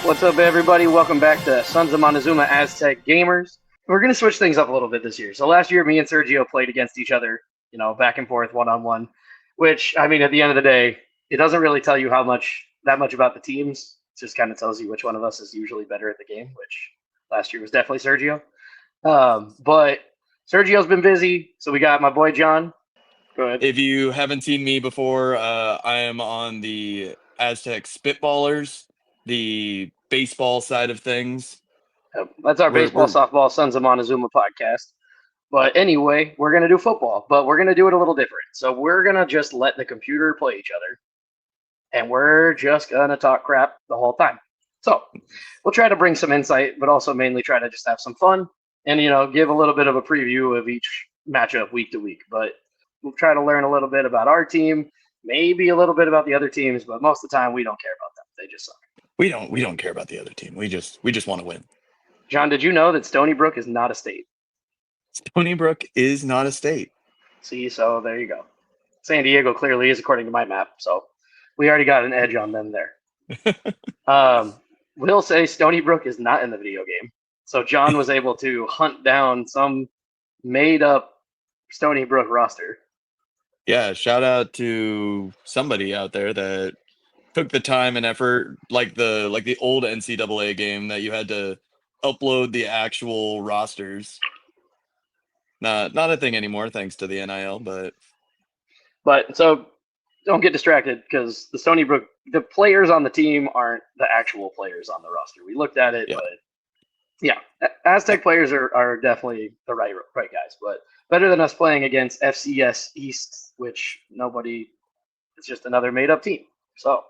What's up, everybody? Welcome back to Sons of Montezuma Aztec Gamers. We're going to switch things up a little bit this year. So last year, me and Sergio played against each other, back and forth, one-on-one, which, I mean, at the end of the day, it doesn't really tell you that much about the teams. It just kind of tells you which one of us is usually better at the game, which last year was definitely Sergio. But Sergio's been busy, so we got my boy John. Go ahead. If you haven't seen me before, I am on the Aztec Spitballers, the baseball side of things. That's our baseball, softball, Sons of Montezuma podcast. But anyway, we're going to do football, but we're going to do it a little different. So we're going to just let the computer play each other, and we're just going to talk crap the whole time. So we'll try to bring some insight, but also mainly try to just have some fun and, give a little bit of a preview of each matchup week to week. But we'll try to learn a little bit about our team, maybe a little bit about the other teams, but most of the time we don't care about them. They just suck. We don't care about the other team. We just want to win. John, did you know that Stony Brook is not a state? Stony Brook is not a state. See, so there you go. San Diego clearly is, according to my map, so we already got an edge on them there. We'll say Stony Brook is not in the video game. So John was able to hunt down some made-up Stony Brook roster. Yeah, shout out to somebody out there that took the time and effort, like the old NCAA game that you had to upload the actual rosters. Not a thing anymore, thanks to the NIL, but so don't get distracted because the Stony Brook, the players on the team aren't the actual players on the roster. We looked at it, yeah. But yeah, Aztec players are definitely the right guys, but better than us playing against FCS East, which it's just another made up team. So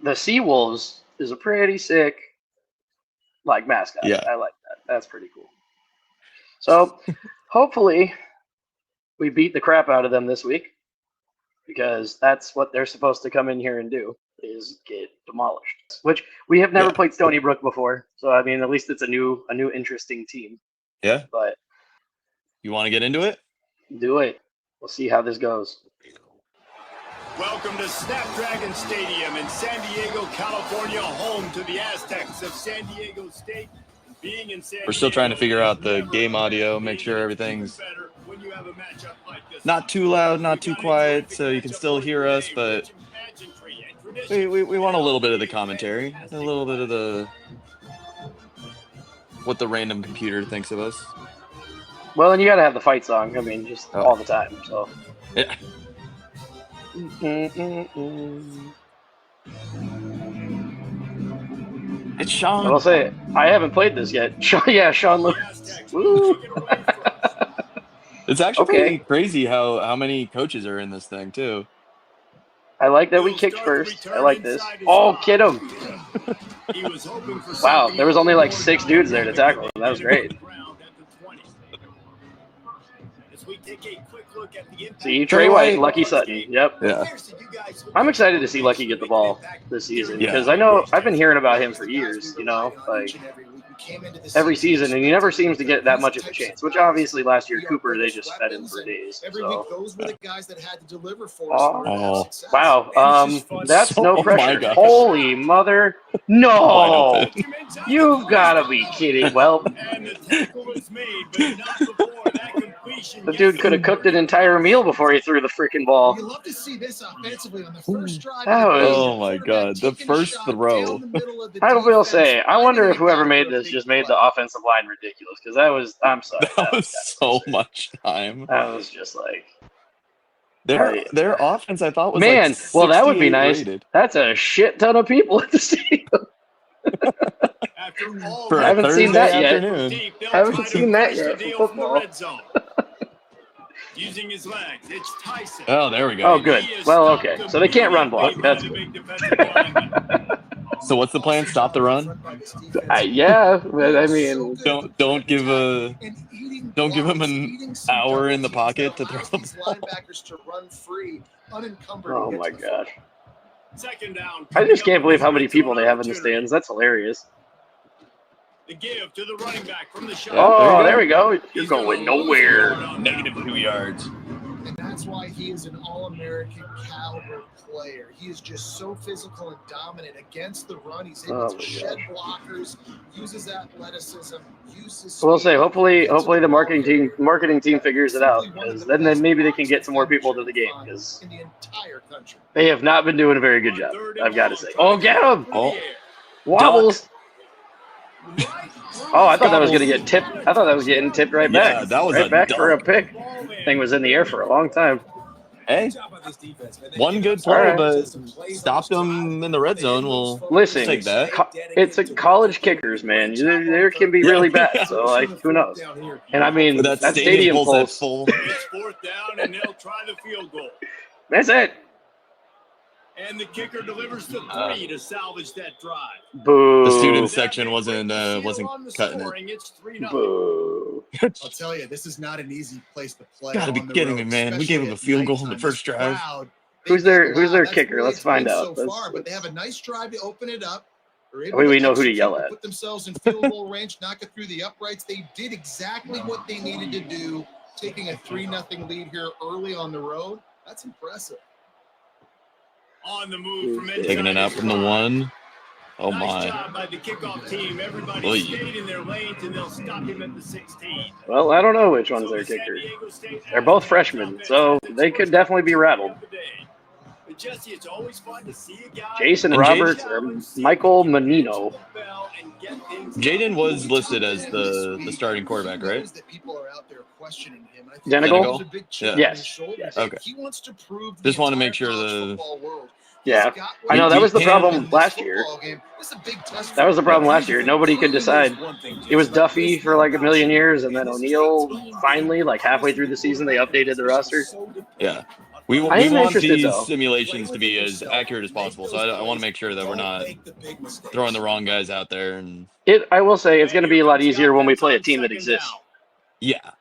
the Sea Wolves is a pretty sick mascot. Yeah. I like that. That's pretty cool. So hopefully we beat the crap out of them this week, because that's what they're supposed to come in here and do, is get demolished. Which we have never played Stony Brook before, so I mean, at least it's a new interesting team. Yeah. But you want to get into it? Do it. We'll see how this goes. Welcome to Snapdragon Stadium in San Diego, California, home to the Aztecs of San Diego State. Being in San We're still trying to figure out the game audio, make sure everything's not too loud, not too quiet, so you can still hear us, but we want a little bit of the commentary, a little bit of what the random computer thinks of us. Well, and you got to have the fight song. I mean, just all the time. So. Yeah. It's Sean. I'll say it. I haven't played this yet. Sean Lewis. Woo. It's actually pretty crazy how many coaches are in this thing too. I like that we kicked first. I like this. Oh, kid him. Wow, there was only 6 dudes there to tackle him. That was great. See, Trey White, Lucky Sutton. Yep. Yeah. I'm excited to see Lucky get the ball this season, because I know I've been hearing about him for years, every season, and he never seems to get that much of a chance, which obviously last year Cooper, they just fed him for days. So. Oh, wow. That's no pressure. Holy mother. No. You've got to be kidding. Well, the dude could have cooked an entire meal before he threw the freaking ball. You love to see this offensively on the first drive. Oh my God, the first throw. I will say, I wonder if whoever made this just made the offensive line ridiculous, because I'm sorry. That was so much time. That was just their offense, I thought, was well, that would be nice. Rated. That's a shit ton of people at the stadium. I haven't seen that yet. I haven't seen that yet. Using his legs, it's Tyson. Oh, there we go. Oh, good. Well, okay. So they can't run block. That's good. So what's the plan? Stop the run? Yeah, but I mean, don't give him an hour in the pocket to throw the ball. Oh my gosh! I just can't believe how many people they have in the stands. That's hilarious. The give to the running back from the shot. Oh, there we go. You're going nowhere. -2 yards. And that's why he is an all-American caliber player. He is just so physical and dominant against the run. He's able to shed blockers, uses athleticism, uses. So we'll say, hopefully the marketing team figures it out, because then maybe they can get some more people to the game, because they have not been doing a very good job. I've got to say. Oh, get him! Oh, wobbles. Oh, I thought that was going to get tipped. I thought that was getting tipped right back. Yeah, that was right back dunk. for a pick. Thing was in the air for a long time. Hey, one good play, but stopped them in the red zone. We'll listen. Take that. It's a college kickers, man. There can be really bad. So like, who knows? And I mean, that stadium pulse. It's 4th down, and they'll try the field goal. That's it. And the kicker delivers the 3 to salvage that drive. Boo. The student section wasn't cutting it. Boo. I'll tell you, this is not an easy place to play. Gotta be kidding me, man. We gave him a field goal in the first drive. Who's their kicker? Let's find out. But they have a nice drive to open it up. We know who to yell at. Put themselves in field goal range, knock it through the uprights. They did exactly what they needed to do, taking a 3-0 lead here early on the road. That's impressive. On the move from taking it out from the 1. Oh my! Nice job by the kickoff team. Everybody stayed in their lanes, and they'll stop him at the 16. Well, I don't know which one's their kicker. They're both freshmen, so they could definitely be rattled. Jesse, it's always fun to see a guy. Jason Roberts or Michael Menino. Jaden was listed as the starting quarterback, right? Denigal? Yeah. Yes. Okay. He wants to prove just want to make sure Yeah, I know that was the problem last year. That was the problem last year. Nobody could decide. It was Duffy for like a million years, and then O'Neal finally, like halfway through the season, they updated the roster. Yeah. We want these simulations to be as accurate as possible, so I want to make sure that we're not throwing the wrong guys out there. And I will say it's going to be a lot easier when we play a team that exists. Yeah.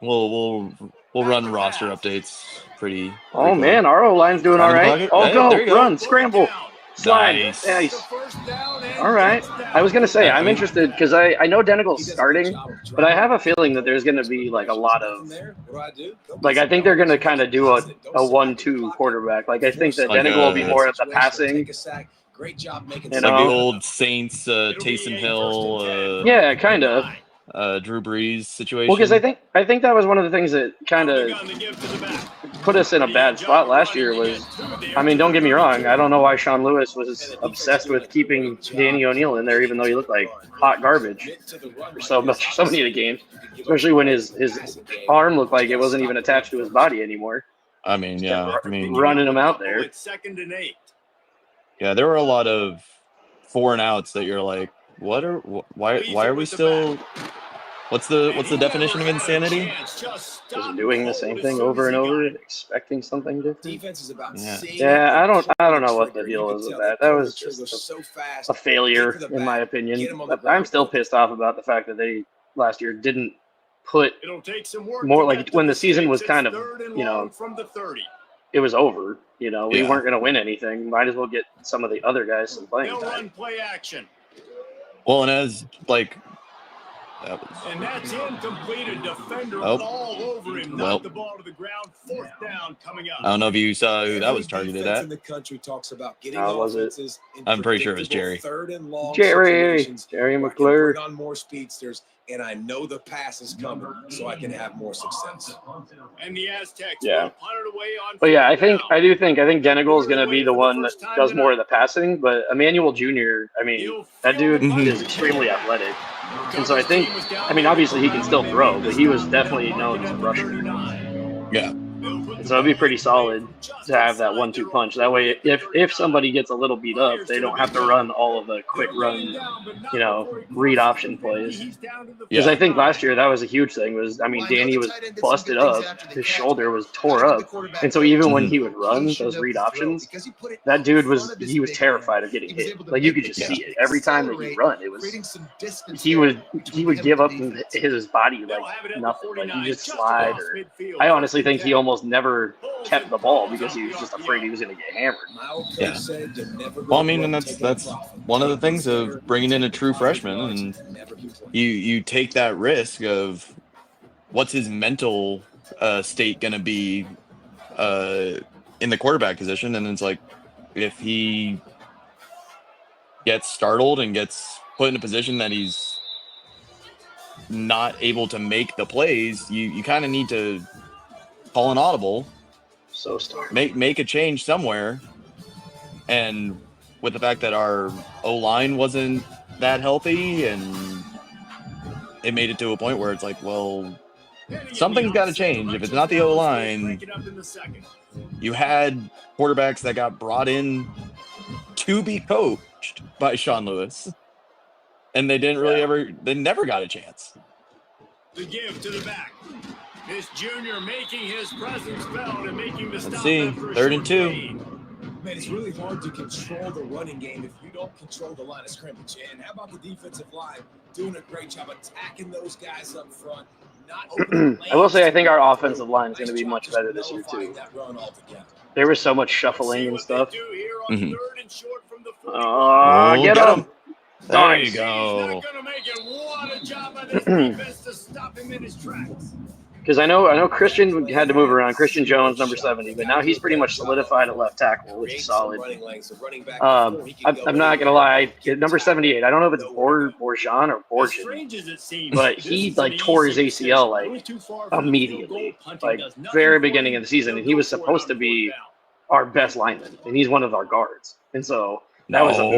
We'll run roster updates pretty. Oh man, our O-line's doing all right. Oh, hey, go, run, scramble, slide. Nice. All right. I was gonna say I'm interested because I know Denigal's starting, but I have a feeling that there's gonna be like a lot of I think they're gonna kind of do a 1-2 quarterback. Like I think that Denigal will be more at the passing. Great job making like the old Saints, Taysom Hill. Yeah, kind of. Drew Brees situation. Well, because I think that was one of the things that kind of put us in a bad spot last year. Was, I mean, don't get me wrong. I don't know why Sean Lewis was obsessed with keeping Danny O'Neal in there, even though he looked like hot garbage for so many of the games. Especially when his arm looked like it wasn't even attached to his body anymore. I mean, yeah, running him out there. It's 2nd and 8. Yeah, there were a lot of 4 and outs that you're like, why are we still? What's the definition of insanity? Just doing the same thing over and over, expecting something different. Yeah, I don't know what the deal is with that. That was just a failure, in my opinion. I'm still pissed off about the fact that they last year didn't put more like when the season was kind of from the 30. It was over. We weren't going to win anything. Might as well get some of the other guys some playing time. Play action. Well, and as and that's incomplete. A defender all over him. Knocked the ball to the ground. 4th down coming up. I don't know if you saw who that was targeted at. In the country talks about getting was it? I'm pretty sure it was Jerry. Jerry McClure. On more speedsters, and I know the pass is coming, so I can have more success. And the Aztecs yeah. punted away on. But yeah, I think Denigal is going to be the one that does more of the passing. But Emmanuel Jr., I mean, that dude is extremely athletic. And so I think, obviously he can still throw, but he was definitely known as a rusher. Yeah. And so it'd be pretty solid to have that 1-2 punch. That way, if somebody gets a little beat up, they don't have to run all of the quick run, read option plays. Because I think last year that was a huge thing. Danny was busted up, his shoulder was tore up, and so even when he would run those read options, that dude was terrified of getting hit. Like you could just see it every time that he run. It was he would give up his body like nothing. Like he just slide. Or I honestly think he almost never kept the ball because he was just afraid he was going to get hammered. Yeah. Well, and that's one of the things of bringing in a true freshman, and you take that risk of what's his mental State going to be in the quarterback position? And it's like, if he gets startled and gets put in a position that he's not able to make the plays, you kind of need to call an audible. So start. Make a change somewhere. And with the fact that our O-line wasn't that healthy, and it made it to a point where it's like, well, something's got to change. If it's not the O-line, you had quarterbacks that got brought in to be coached by Sean Lewis, and they didn't really they never got a chance. The give to the back. This junior making his presence felt and making the stop. Let's see, 3rd and 2. Man, it's really hard to control the running game if you don't control the line of scrimmage. And how about the defensive line doing a great job attacking those guys up front? I will say I think our offensive line is going to be much better this year too. There was so much shuffling and stuff. Mm-hmm. Get him! There you go. Because I know Christian had to move around. Christian Jones, number 70, but now he's pretty much solidified at left tackle, which is solid. I'm not gonna lie, number 78. I don't know if it's Borjan or Borjan, but he like tore his ACL like immediately, like very beginning of the season, and he was supposed to be our best lineman, and he's one of our guards, and so. That was a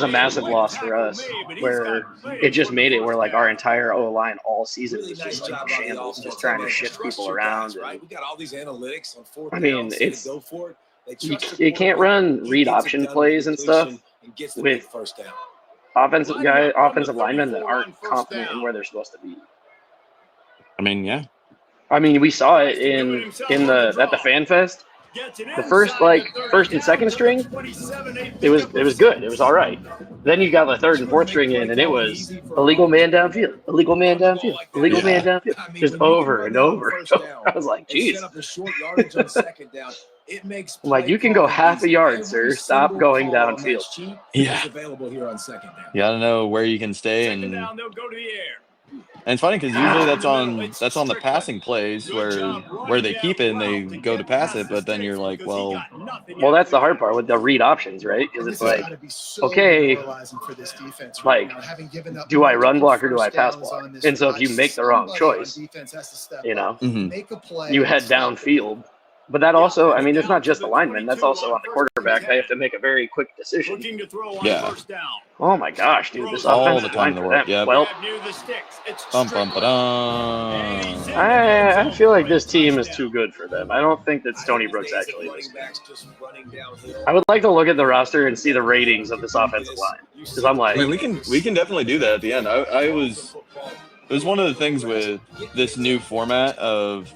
massive loss for us, where it just made it where like our entire O-line all season was just like shambles, just trying to shift people around. And, I mean, you can't run read option plays and stuff with offensive linemen that aren't confident in where they're supposed to be. I mean, yeah. I mean, we saw it at the Fan Fest. The first and second string, it was good. It was all right. Then you got the third and fourth string in, and it was illegal man downfield, illegal man downfield, illegal man downfield, just over and over. I was like, geez. I'm like, you can go half a yard, sir. Stop going downfield. Yeah. You gotta know where you can stay, and it's funny because usually that's on the passing plays where they keep it and they go to pass it, but then you're like, well, that's the hard part with the read options, right? Because it's like, okay, like, do I run block or do I pass block? And so if you make the wrong choice, you know, you head downfield. But that also, I mean, it's not just the lineman. That's also on the quarterback. They have to make a very quick decision. Yeah. Oh, my gosh, dude. This all the time in the world. Yeah. Well, I feel like this team is too good for them. I don't think that Stony Brook's actually this good. I would like to look at the roster and see the ratings of this offensive line. Because I'm like... I mean, we can definitely do that at the end. It was one of the things with this new format of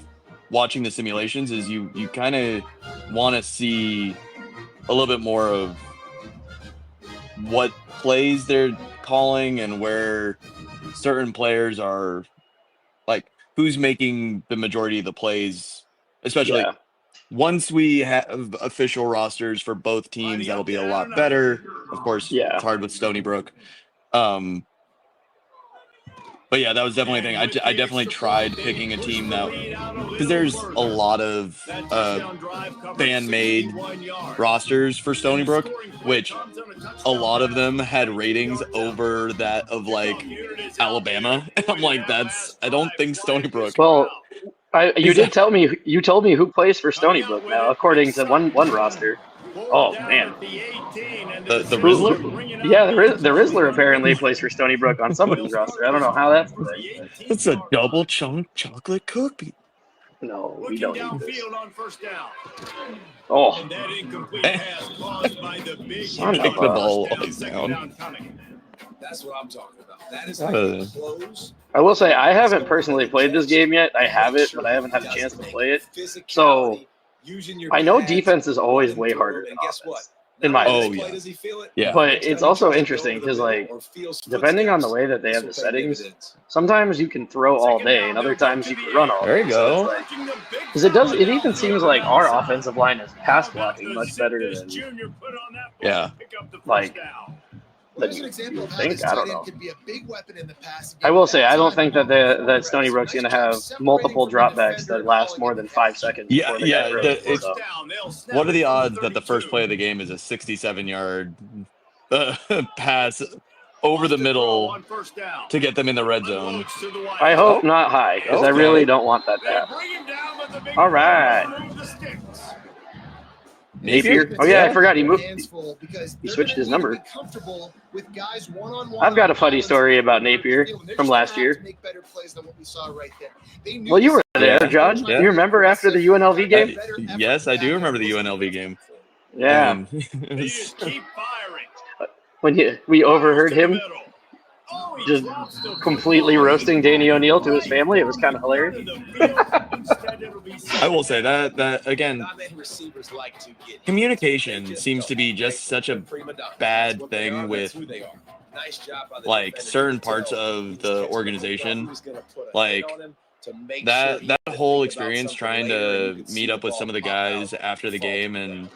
watching the simulations is you kind of want to see a little bit more of what plays they're calling and where certain players are, like, who's making the majority of the plays, especially once we have official rosters for both teams. That'll be a lot better. Of course, it's hard with Stony Brook. But yeah, that was definitely a thing. I definitely tried picking a team that, because there's a lot of fan-made rosters for Stony Brook, which a lot of them had ratings over that of like Alabama. And I'm like, I don't think Stony Brook. Well, you told me who plays for Stony Brook now, according to one roster. Oh man, the Rizzler? Yeah, the Rizzler apparently plays for Stony Brook on somebody's roster. I don't know how that's. It's a double chunk chocolate cookie. No, we don't eat this. Oh, son of the ball down. That's what I'm talking about. That is close. I will say I haven't personally played this game yet. I have it, but I haven't had a chance to play it. So I know defense is always way harder than offense. In my opinion. Yeah. But it's also interesting because, like, depending on the way that they have the settings, sometimes you can throw all day, and other times you can run all day. There you go. Because it even seems like our offensive line is pass blocking much better than. Yeah. Like, than Here's an you example of how think. this I don't tight end know. could be a big weapon in the pass. I will say, I don't think that Stony Brook's going to have multiple dropbacks that last more than 5 seconds Yeah, before they get thrown. it's, So. what are the odds that the first play of the game is a 67-yard pass over the middle to get them in the red zone? I hope not high, because I really don't want that to happen. All right. Napier? Oh, yeah, I forgot. He moved. He switched his number. I've got a funny story about Napier from last year. Well, you were there, John. Yeah. You remember after the UNLV game? Yes, I do remember the UNLV game. Yeah. I mean, When we overheard him just completely roasting Danny O'Neal to his family. It was kind of hilarious. I will say that again, communication seems to be just such a bad thing with like certain parts of the organization. Like that whole experience trying to meet up with some of the guys after the game, and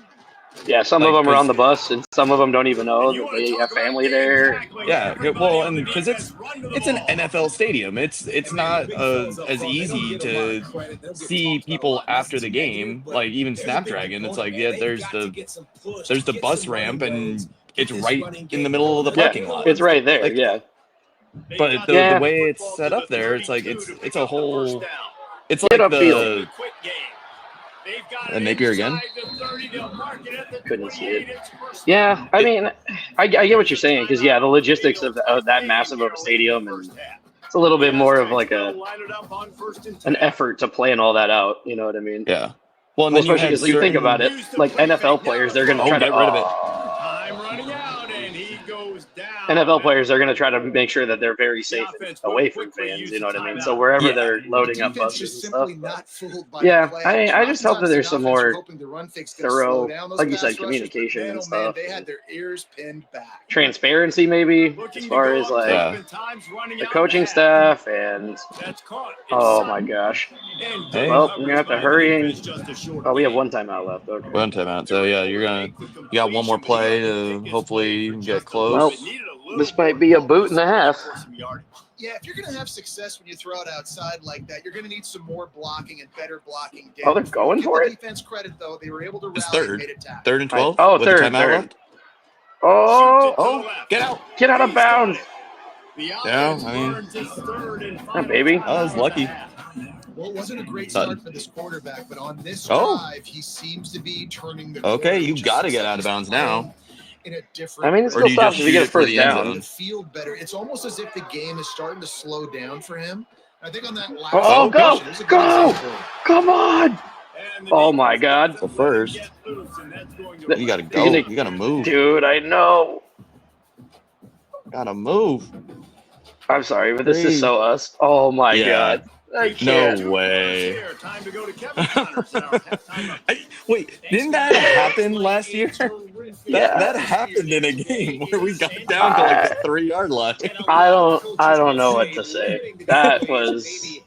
yeah, some of them are on the bus, and some of them don't even know that they have family there. Yeah, well, and because it's an NFL stadium, it's not as easy to see people after the game. Like even Snapdragon, it's like there's the bus ramp, and it's right in the middle of the parking lot. It's right there. Like, yeah, but the way it's set up there, it's like it's a whole. It's like the. And Napier again? Couldn't see it. Yeah, I mean, I get what you're saying, because, yeah, the logistics of that massive of a stadium, and it's a little bit more of like an effort to plan all that out, you know what I mean? Yeah. Well, and then especially because you think about it, like NFL players, they're going to try to get rid of it. NFL players are going to try to make sure that they're very safe away from fans, you know what I mean? So wherever they're loading up buses and stuff. Yeah, I just hope that there's some more thorough, like you said, communication and stuff. They had their ears pinned back. Transparency, maybe, as far as like the coaching staff and oh my gosh. Hey. Well, we're gonna have to hurry. Oh, we have one timeout left. Okay. One timeout. So yeah, you got one more play to hopefully get close. Well, this might be a boot and a half. Yeah, if you're going to have success when you throw it outside like that, you're going to need some more blocking and better blocking. Oh, they're going for it? Defense credit, though. They were able to It's rally third. and made it tackle. Third and 12? Oh, with third. the timeout left? Oh, Get out. Get out of bounds. Yeah, I mean, Oh, baby. I was lucky. Well, it wasn't a great start for this quarterback, but on this Oh. drive, he seems to be turning the Okay, corner, you just got to as get out of bounds now. in a different I mean, it Or still do you stops just if you get a shoot it for first the end down. zone? feel better. It's almost as if the game is starting to slow down for him. I think on that last Oh, go! possession, it was a good Go! example. Come on! Oh my God. So first, you got to go. You got to move. Dude, I know. Got to move. I'm sorry, but this is so us. Oh my Yeah. God. I can't. No way. Wait, didn't that happen last year? That happened in a game where we got down to like the 3-yard line. I don't know what to say. That was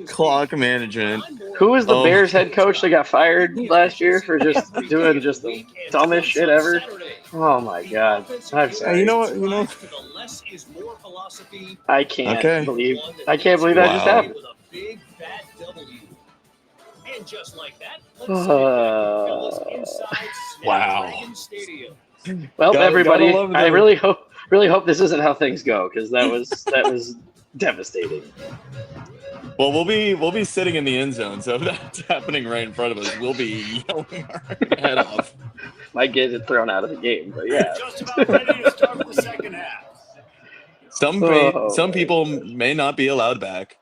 Clock management. who was the Oh. Bears head coach that got fired last year for just doing just the dumbest shit ever? Oh my God. I'm sorry. You know what? You know. I can't Okay. believe that just Wow. happened. Wow. Well, Gotta everybody, love I them. really hope this isn't how things go, because that was devastating. Well, we'll be sitting in the end zone, so if that's happening right in front of us, we'll be yelling our head off. Might get it thrown out of the game, but yeah. Just about ready to start the second half. Some people may not be allowed back.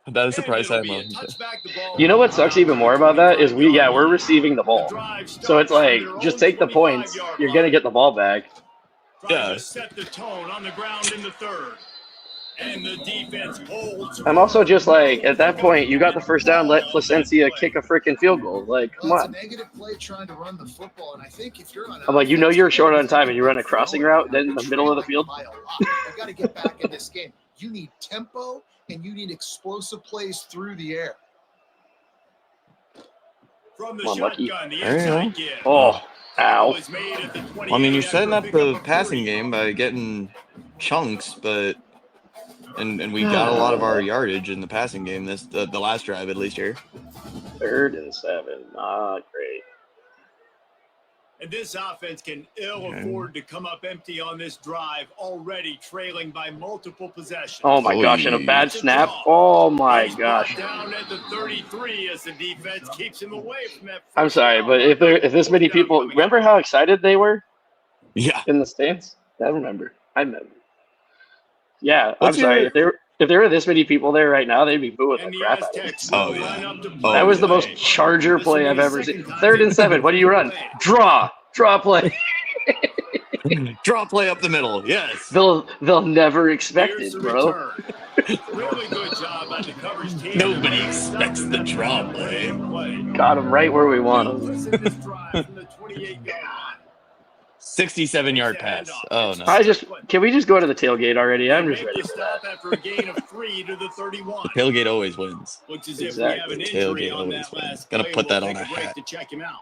That is the price I'm willing to pay. You know what sucks even more about that is we're receiving the ball. So it's like, just take the points. You're going to get the ball back. Yeah. Set the tone on the ground in the third. And the defense holds. I'm also just like, at that point, you got the first down, let Placencia kick a freaking field goal. Like, come Well, it's on. a negative play trying to run the football, and I think if you're on I'm like, you know you're short on time and you run a crossing route then in the middle of the field? You got to get back in this game. You need tempo and you need explosive plays through the air. From the Come on, Lucky. shotgun, the There you inside give. Oh, Ow. I mean, you're setting up the passing game by getting chunks, but and we got a lot of our yardage in the passing game the last drive at least here. 3rd and 7. Not great. And this offense can ill afford to come up empty on this drive, already trailing by multiple possessions. Oh my gosh, and a bad snap. Oh my gosh. Down at the 33 as the defense keeps him away from that. I'm sorry, but if this many people, remember how excited they were? Yeah. In the stands? I remember. Yeah, I'm sorry. If there were this many people there right now, they'd be booing the crap out of it. Oh, yeah. That was the most Charger play I've ever seen. 3rd and 7. What do you run? Draw play. Draw play up the middle. Yes. They'll never expect it, bro. Really good job by the coverage team. Nobody expects the draw play. Got him right where we want him. 67-yard pass. Oh no. Can we just go to the tailgate already? I'm just ready for that. After a gain of 3 to the 31. The tailgate always wins. Looks as if we have an injury on that last Gotta play. put that We'll on take a break hat. to check him out.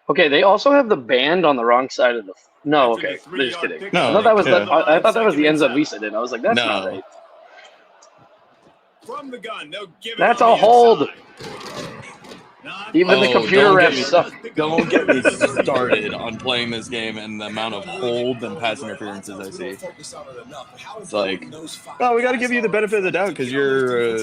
Okay, they also have the band on the wrong side of the. No, okay, they're just kidding. No, I thought that was yeah. I thought that was the end zone Lisa did. I was like, that's not No. right. From the gun, they'll give it That's on a the hold. inside. Not Even the bad. computer don't get refs me- suck. Don't get me started on playing this game and the amount of hold and pass interferences I see. It's like, oh, we got to give you the benefit of the doubt because you're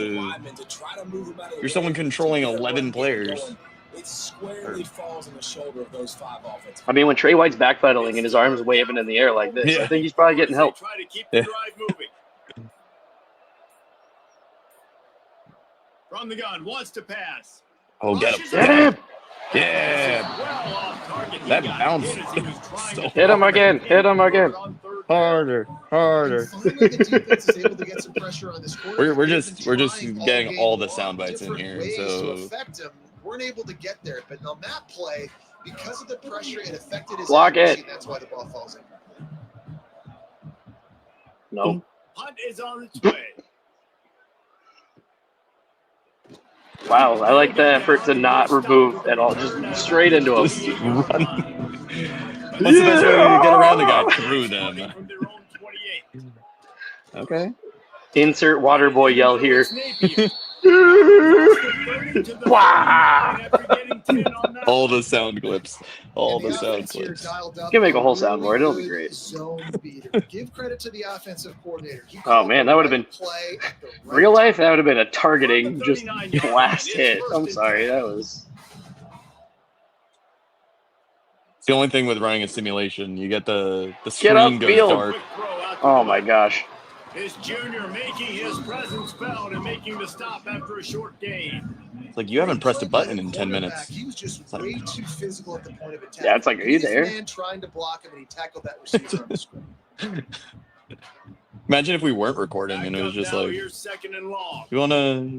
someone controlling 11 players. It squarely falls on the shoulder of those 5 offensive. I mean, when Trey White's backpedaling and his arms waving in the air like this, Yeah. I think he's probably getting help. Try to keep the drive moving. From the gun, wants to pass. Oh, get Rushes him. Get him! Yeah. Well off target. He That got bounce. hit as he was trying to Hit him again. Hit him again. on 3rd down. Harder. And finally, the defense is able to get some pressure on this quarterback. We're They've just been getting trying all the game sound long, bites in different here, ways so- to affect him. Weren't able to get there, but on that play, because of the pressure, it affected his Block accuracy, it. and that's why the ball falls in. No. Hunt is on its way. Wow, I like the effort to not remove at all. Just straight into him. Just run. What's the best way to get around the guy? Through them. From their own 28. Okay. Insert water boy yell here. Wow. All the sound clips. All And the sound offense here clips. dialed up You can make a whole really soundboard. It'll be good great. Zone beater. Give credit to the offensive coordinator. He Oh, called man, the that would've right been- play at the right Real life, time. that would have been a targeting, just blast hit. I'm sorry, that was. It's the only thing with running a simulation. You get the Get screen goes upfield. dark. Oh my gosh. His junior making his presence felt and making the stop after a short gain. It's like you haven't pressed a button in 10 Quarterback, minutes. He was just like- way too physical at the point of attack. Yeah, it's like, are you His there? man trying to block him, and he tackled that receiver on the screen. Imagine if we weren't recording and it was Back up just now, like, here's 2nd and long. you wanna?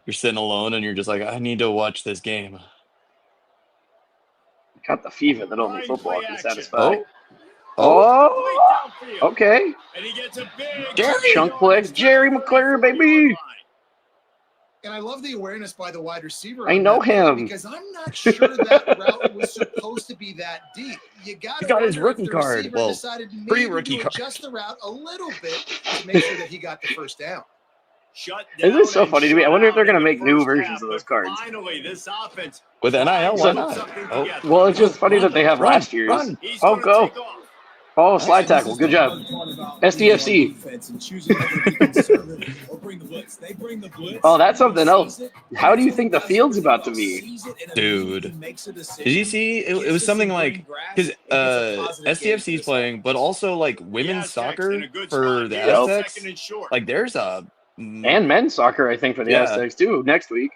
You're sitting alone and you're just like, I need to watch this game. Got the fever that only football can satisfy. Oh, Oh, Complete downfield. okay. And he gets a big Chunk play. Jerry McClure, baby. And I love the awareness by the wide receiver. I on know that play him. because I'm not sure that route was supposed to be that deep. You got He's got his rookie card. Well, decided maybe pre-rookie to card. adjust the route a little bit to make sure that he got the first down. Shut Isn't this so down funny to and me? I wonder if they're shut gonna out in make the new first versions half, of those but cards. Finally, this offense with NIL, why put not? something Oh, together. Well, it's just funny that they have Run, last year's. run. He's Oh, gonna go. take off. Oh, slide tackle. Good job. SDFC. Oh, that's something else. How do you think the field's about to be? Dude. Did you see? It was something like, because SDFC is playing, but also like women's soccer for the Aztecs. Second and short. Like there's a And men's soccer, I think, for the Yeah. Aztecs too. Next week.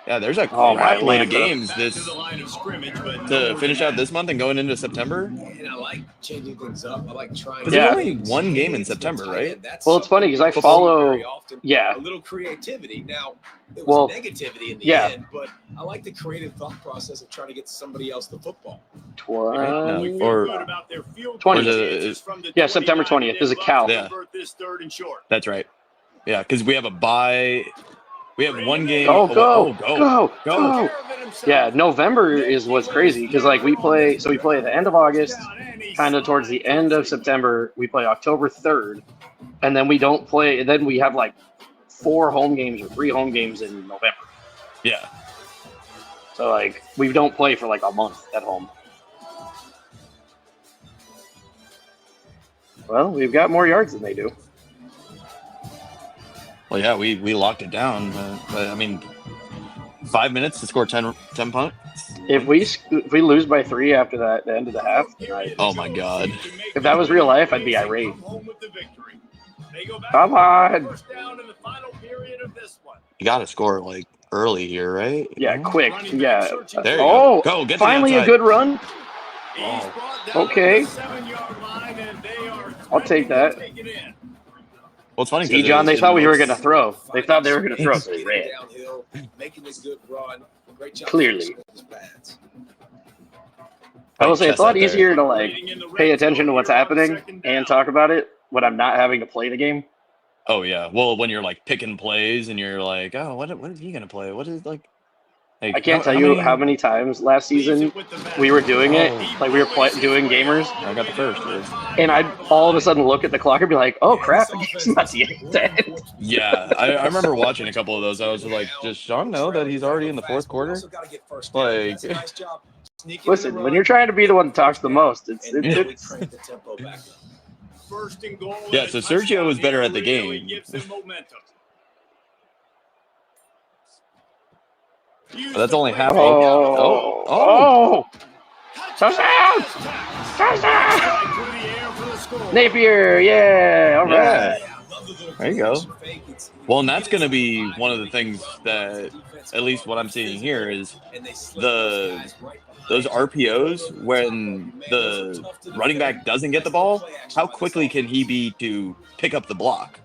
yeah, there's a Oh, my crap load of Lanta. games Back this to the line of scrimmage, but to finish out this month and going into September. And I like changing things up. I like trying. Because Yeah. there's only one game in September, right? Well, it's funny because I follow. Yeah. A little creativity. Now, it was Well, negativity in the yeah. end, but I like the creative thought process of trying to get somebody else the football. we feel or- good about their field 20. goal chances from the Yeah, September 29. 20th. There's a Cal. They've Yeah. convert this 3rd and short. That's right. Yeah, because we have a bye We have one game. Go. Yeah, November is what's crazy because like we play at the end of August, kind of towards the end of September. We play October 3rd, and then we don't play. Then we have like 4 home games or 3 home games in November. Yeah. So like we don't play for like a month at home. Well, we've got more yards than they do. Well, yeah, we locked it down, but I mean, 5 minutes to score 10 punts. If we lose by 3 after the end of the half, oh my god! If that was real life, I'd be irate. Come on! You got to score like early here, right? Yeah, quick. Yeah. There you go. Go. Get Finally a good run. Oh. Okay. I'll take that. Well, it's funny. See, John, they thought we were going to throw. They thought they were going to throw, so they ran. Clearly. I will say it's a lot easier to like pay attention to what's happening and talk about it when I'm not having to play the game. Oh yeah. Well, when you're like picking plays and you're like, oh, what is he going to play? What is like I can't tell you how many times last season we were doing it. Like we were doing gamers. I got the first. And I'd all of a sudden look at the clock and be like, "Oh crap, it's not the end." Yeah, I remember watching a couple of those. I was like, "Does Sean know that he's already in the 4th quarter?" Like, listen, when you're trying to be the one that talks the most, it's First and goal. Yeah, so Sergio was better at the game. But that's only half. Oh! Touchdown! Napier, yeah, all right. Yeah. There you go. Well, and that's going to be one of the things that, at least what I'm seeing here, is those RPOs when the running back doesn't get the ball. How quickly can he be to pick up the block?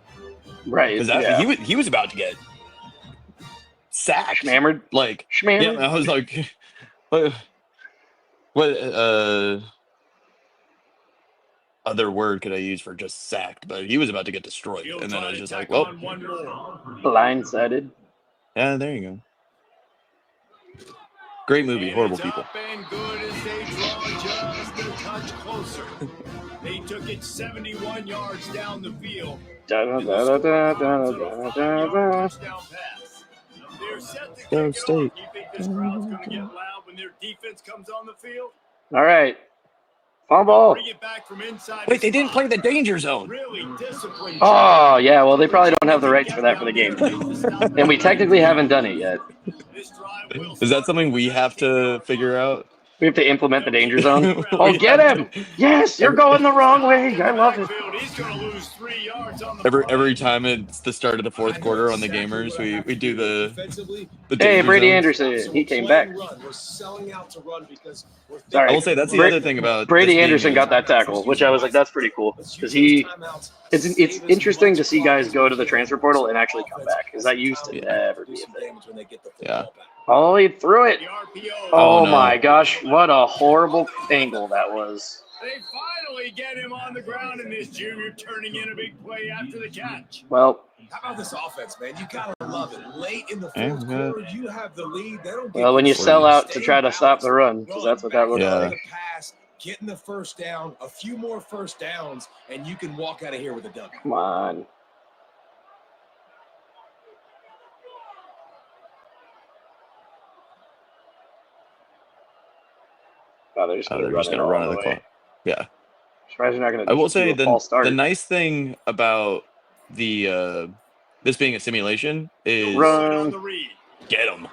Right. Because he was about to get sacked. Schmammered. Like, Schmammered. Yeah, I was like, what other word could I use for just sacked? But he was about to get destroyed. And then I was just like, well. Blindsided. Yeah, there you go. Great movie, horrible people. They took it 71 yards down the field. Go State. All right. Fumble. Wait, they didn't play the danger zone. Oh, yeah. Well, they probably don't have the rights for that for the game. And we technically haven't done it yet. Is that something we have to figure out? We have to implement the danger zone. Oh, get him! Yes, you're going the wrong way. I love it. Every time it's the start of the 4th quarter on the gamers, we do the hey, Brady zone. Anderson, he came back. Sorry, I will say that's the other thing about Brady Anderson got that tackle, which I was like, that's pretty cool because it's interesting to see guys go to the transfer portal and actually come back because that used to never be a thing. Yeah. Oh, he threw it. Oh, no. My gosh, what a horrible angle that was. They finally get him on the ground, and this junior turning in a big play after the catch. Well, how about this offense, man? You gotta love it. Late in the 4th quarter, you have the lead. They don't well, when you sell out to try to stop the run, because that's what that looks like. Getting the first down, a few more first downs, and you can walk out of here with a W. Come on. Oh, they're just going to run the clock. Yeah. Surprised they're not going to. I will say the nice thing about the this being a simulation is run. Get them.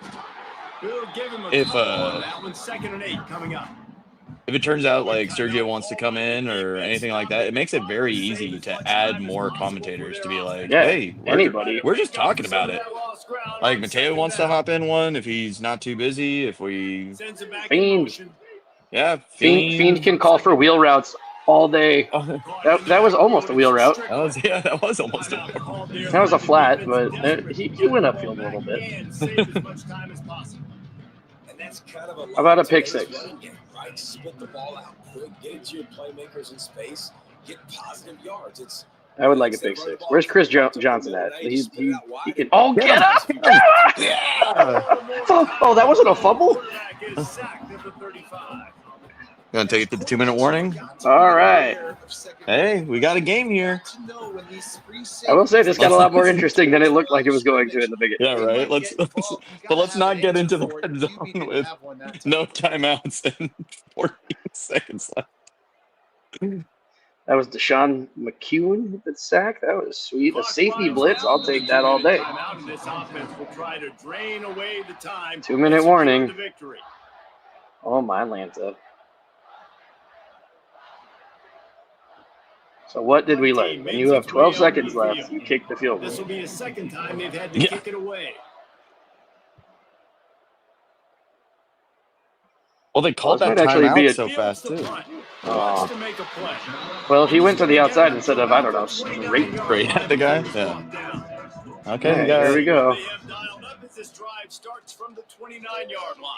If that one's 2nd and 8 coming up. If it turns out like Sergio wants to come in or anything like that, it makes it very easy to add more commentators to be like, hey, we're just talking about it. Like Mateo wants to hop in one if he's not too busy. If we Fiend. Yeah, Fiend can call for wheel routes all day. That was almost a wheel route. That was almost a wheel route. That was a flat, but he went upfield a little bit. How about a pick 6? Split the ball out quick, get it to your playmakers in space, get positive yards. I would like a pick six. Where's Chris Johnson at? He can. Oh, get up! Yeah. Oh, that wasn't a fumble? Gonna take it to the 2-minute warning. All right. Hey, we got a game here. I will say this got a lot more interesting than it looked like it was going to in the beginning. Yeah, right. Let's not get into the red zone with no timeouts and 14 seconds left. That was Deshaun McEwen with the sack. That was sweet. A safety blitz. I'll take that all day. 2-minute warning. Oh, my Atlanta. So what did we learn? When you have 12 seconds left, you kick the field goal. This will be the second time they've had to kick it away. Well, they called that timeout so fast, too. Well, if he went to the outside instead of, I don't know, straight at the guy? Yeah. Okay, here we go.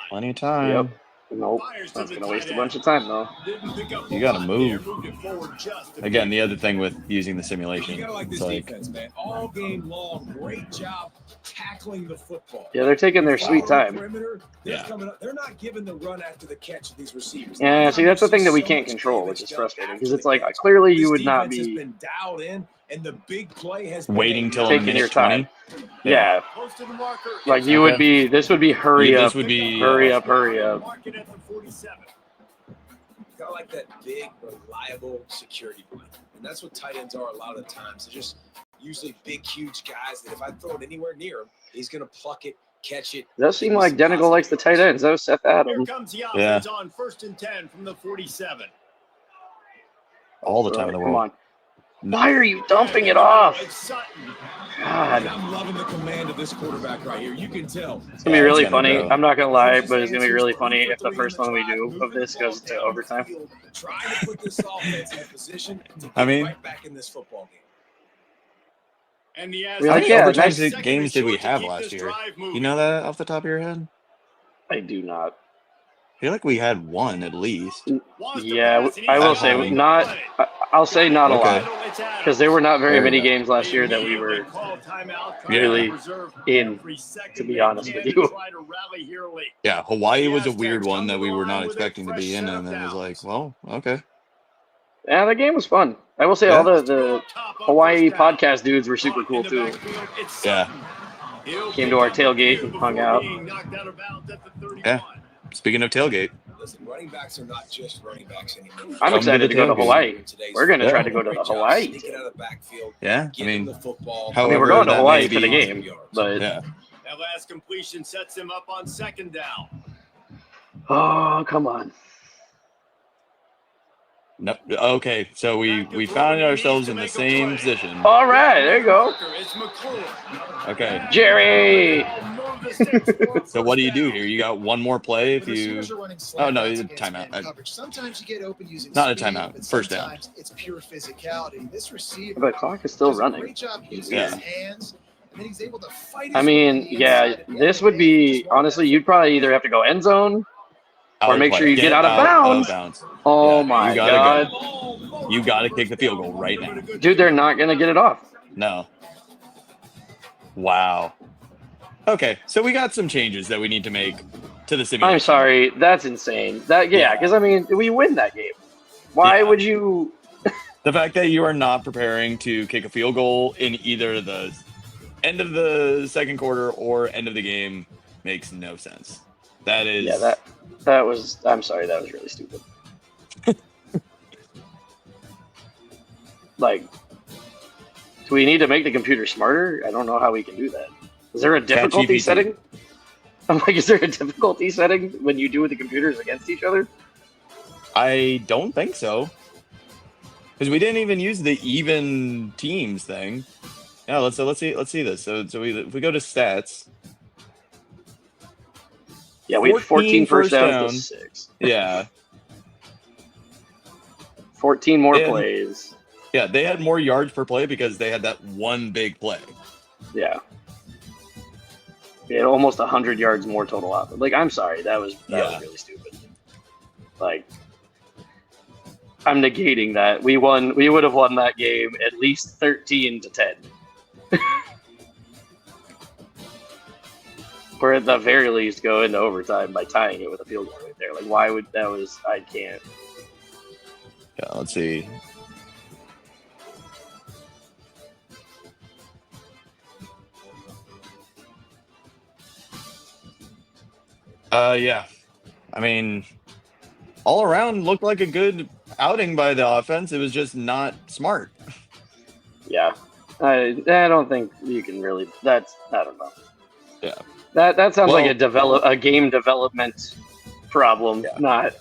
Plenty of time. Yep. Nope. That's going to waste a bunch of time, though. You got to move. Again, the other thing with using the simulation. You gotta like this defense, man. All game long, great job tackling the football. Yeah, they're taking their sweet time. Yeah. They're not giving the run after the catch of these receivers. Yeah, see, that's the thing that we can't control, which is frustrating, because it's like, clearly you would not be been dialed in, and the big play has waiting till taking minute your time. 20. Yeah. Like, you would be, this would be hurry up, hurry up. Kind of like that big, reliable security blanket. And that's what tight ends are a lot of the times. They're just usually big, huge guys that if I throw it anywhere near him, he's going to pluck it, catch it. It does seem like Denigal likes the tight ends. That was Seth Adams. Yeah. On 1st and 10 from the 47. All the time in the world. Come on. Why are you dumping it off? God. I'm loving the command of this quarterback right here. You can tell. It's going to be really funny. I'm not going to lie, but it's going to be really funny if the first one we do of this goes to overtime. Trying to put this offense in position to I mean, right back in this football game. And the How many overtime games did we have last year? You know that off the top of your head? I do not. I feel like we had one at least. Yeah, I will say not. I'll say not a lot, because there were not very many games last year that we were really in, to be honest with you. Yeah, Hawaii was a weird one that we were not expecting to be in, and then it was like, well, okay. Yeah, that game was fun. I will say all the Hawaii podcast dudes were super cool too. Yeah. Came to our tailgate and hung out. Yeah. Speaking of tailgate. Listen, running backs are not just running backs anymore. I'm excited to go to Hawaii. We're going to try to go to the Hawaii. Yeah, I mean, we're going to Hawaii for the game, but yeah. That last completion sets him up on 2nd down. Oh, come on. No, okay, so we found ourselves in the same position. All right, there you go. Okay. Jerry! So what do you do here? You got one more play if you... Oh, no, it's a timeout. Sometimes you get open using not a speed, timeout. but First down. It's pure physicality. This receiver The clock is still does a running. great job using his hands, and then he's able to fight I his mean, way yeah, inside. At the this end would of the day, be, just one honestly, play. you'd probably either have to go end zone or make sure you get out of bounds. Oh, Yeah, my you gotta God. go. You got to kick the field goal right now. Dude, they're not going to get it off. No. Wow. Okay, so we got some changes that we need to make to the simulation. I'm sorry. That's insane. Yeah, because, I mean, we win that game. Why would you... The fact that you are not preparing to kick a field goal in either the end of the second quarter or end of the game makes no sense. That is... Yeah, that was... I'm sorry, that was really stupid. Like, do we need to make the computer smarter? I don't know how we can do that. Is there a difficulty setting? I'm like, is there a difficulty setting when you do with the computers against each other? I don't think so. Because we didn't even use the even teams thing. Yeah, let's see this. So if we go to stats. Yeah, we had 14 first downs to 6. Yeah. 14 more plays. Yeah, they had more yards per play because they had that one big play. Yeah. They had almost 100 yards more total output. Like, I'm sorry, that was really stupid. Like, I'm negating that. We would have won that game at least 13-10. Or at the very least go into overtime by tying it with a field goal right there. Like, why would that was? I can't. Yeah, let's see. Yeah. I mean, all around looked like a good outing by the offense. It was just not smart. Yeah. I don't think you can really. I don't know. Yeah. That sounds like a game development problem, Yeah. not.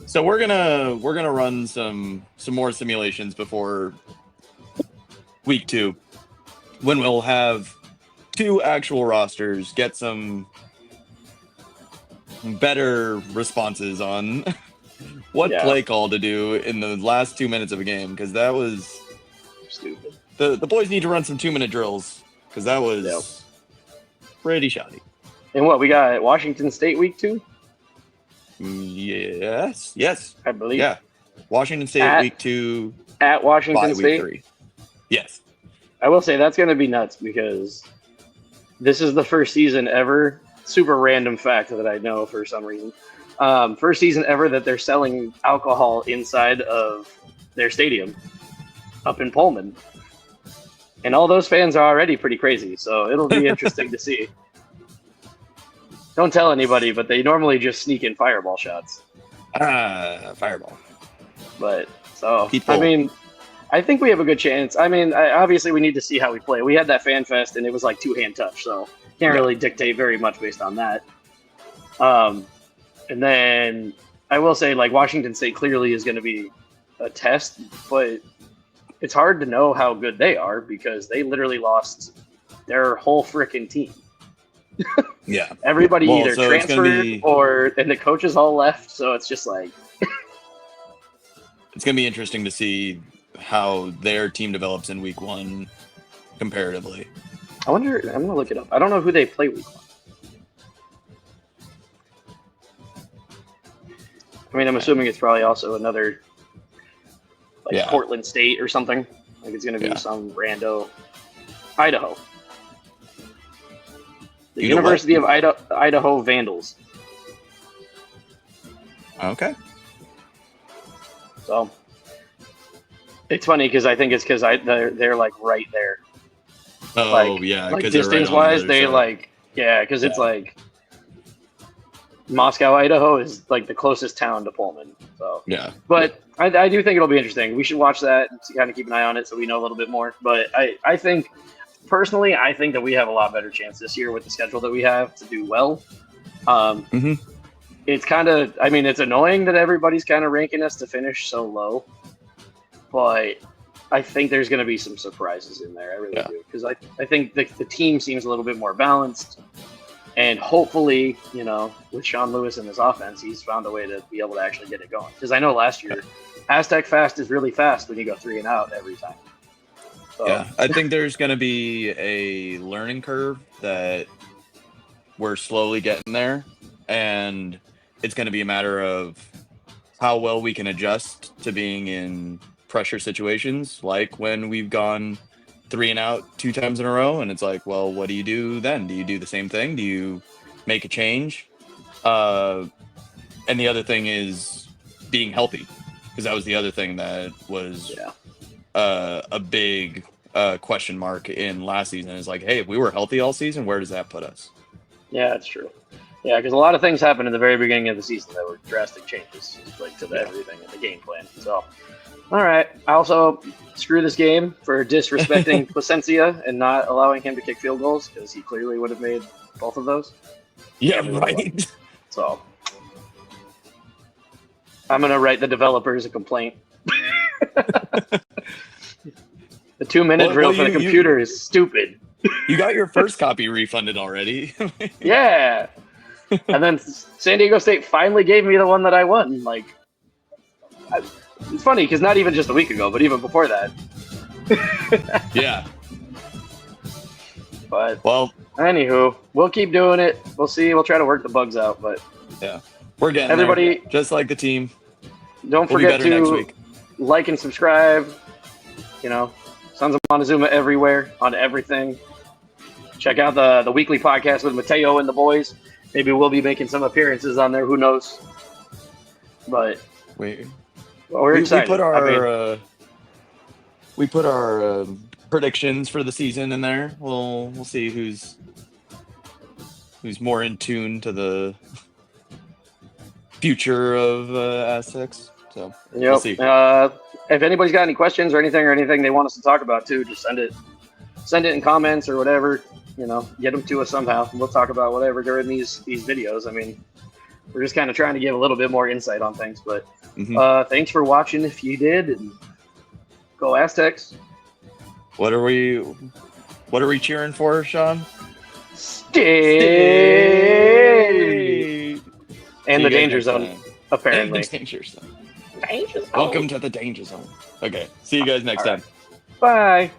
So we're gonna run some more simulations before week 2, when we'll have 2 actual rosters, get some better responses on what play call to do in the last 2 minutes of a game, because that was Stupid. The boys need to run some 2-minute drills, because that was pretty shoddy. And what we got at Washington State week 2? Yes, I believe. yeah. Washington State week 2 at Washington State. Week 3. Yes. I will say that's going to be nuts because this is the first season ever. Super random fact that I know for some reason. First season ever that they're selling alcohol inside of their stadium up in Pullman. And all those fans are already pretty crazy, so it'll be interesting to see. Don't tell anybody, but they normally just sneak in fireball shots. Fireball. But, so, People. I mean, I think we have a good chance. I mean, obviously we need to see how we play. We had that fan fest, and it was like 2-hand touch, so can't really dictate very much based on that. And then I will say, like, Washington State clearly is going to be a test, but it's hard to know how good they are because they literally lost their whole freaking team. Yeah. Everybody either so transferred and the coaches all left, so it's just like it's going to be interesting to see how their team develops in week 1 comparatively. I wonder, I'm going to look it up. I don't know who they play week 1. I mean, I'm assuming it's probably also another Portland State or something. Like it's going to be some rando Idaho. The University of Idaho Vandals. Okay. So it's funny because I think it's because they're like right there. Oh, like, yeah. Like distance-wise, because it's like Moscow, Idaho is like the closest town to Pullman. So but I do think it'll be interesting. We should watch that and kind of keep an eye on it so we know a little bit more. But I think personally, I think that we have a lot better chance this year with the schedule that we have to do well. It's kind of, I mean, it's annoying that everybody's kind of ranking us to finish so low, but I think there's going to be some surprises in there. I really do, because I think the team seems a little bit more balanced, and hopefully, you know, with Sean Lewis and his offense, he's found a way to be able to actually get it going. Because I know last year, Aztec fast is really fast when you go 3 and out every time. So. Yeah, I think there's going to be a learning curve that we're slowly getting there, and it's going to be a matter of how well we can adjust to being in pressure situations, like when we've gone 3 and out 2 times in a row, and it's like, well, what do you do then? Do you do the same thing? Do you make a change? And the other thing is being healthy, because that was the other thing that was a big question mark in last season. Is like, hey, if we were healthy all season, where does that put us? Yeah, that's true. Yeah, because a lot of things happened in the very beginning of the season that were drastic changes, like to everything in the game plan. So, all right. I also screw this game for disrespecting Placencia and not allowing him to kick field goals, because he clearly would have made both of those. Yeah, right. So, I'm going to write the developers a complaint. The 2-minute drill for the computer is stupid. You got your first copy refunded already. Yeah. And then San Diego State finally gave me the one that I won. Like, it's funny because not even just a week ago, but even before that. Yeah. But, anywho, we'll keep doing it. We'll see. We'll try to work the bugs out. But yeah, we're getting everybody there, just like the team. Don't We'll be forget better next to week. like and subscribe. You know, Sons of Montezuma everywhere on everything. Check out the weekly podcast with Mateo and the boys. Maybe we'll be making some appearances on there. Who knows? But we're excited. We put our predictions for the season in there. We'll see who's more in tune to the future of Aztecs. So we'll see. If anybody's got any questions or anything they want us to talk about too, just send it in comments or whatever. You know, get them to us somehow. We'll talk about whatever during these videos. I mean, we're just kind of trying to give a little bit more insight on things. But thanks for watching if you did, and go Aztecs. What are we cheering for, Sean? Stay. And the danger zone, apparently. And the danger zone. Welcome to the danger zone. Okay. See you guys next time. Bye.